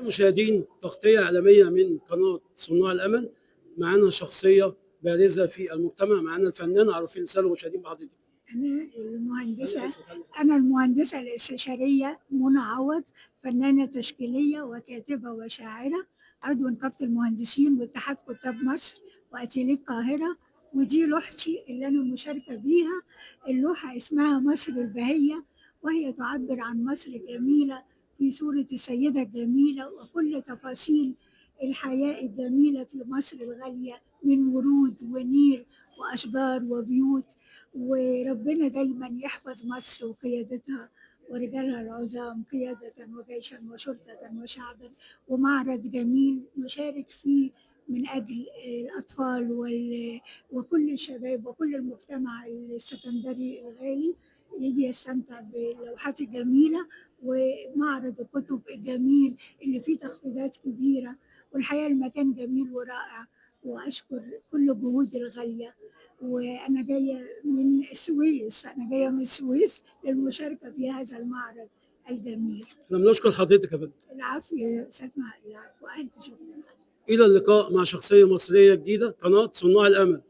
المشاهدين، تغطية إعلامية من قناة صناع الأمل. معانا شخصية بارزة في المجتمع، معانا الفنان. عرفي السادة المشاهدين بحضرتك. أنا المهندسة الاستشارية منى عوض، فنانة تشكيلية وكاتبة وشاعرة، عضو نقابة المهندسين واتحاد كتاب مصر وأتيليه القاهرة. ودي لوحتي اللي أنا مشاركة بيها. اللوحة اسمها مصر البهية، وهي تعبر عن مصر جميلة في صورة السيدة الجميلة وكل تفاصيل الحياة الجميلة في مصر الغالية من ورود ونيل وأشجار وبيوت. وربنا دايما يحفظ مصر وقيادتها ورجالها العظام قيادة وجيشا وشرطة وشعبا. ومعرض جميل نشارك فيه من أجل الأطفال وكل الشباب وكل المجتمع السكندري الغالي يجي يستمتع باللوحات الجميلة ومعرض الكتب الجميل اللي فيه تخفيضات كبيرة. والحقيقة المكان جميل ورائع، وأشكر كل جهود الغالية. وأنا جاية من السويس، للمشاركة في هذا المعرض الجميل. احنا بنشكر حضرتك يا فندم. العفو يا أستاذ العفو، ألف شكر. إلى اللقاء مع شخصية مصرية جديدة، قناة صناع الأمل.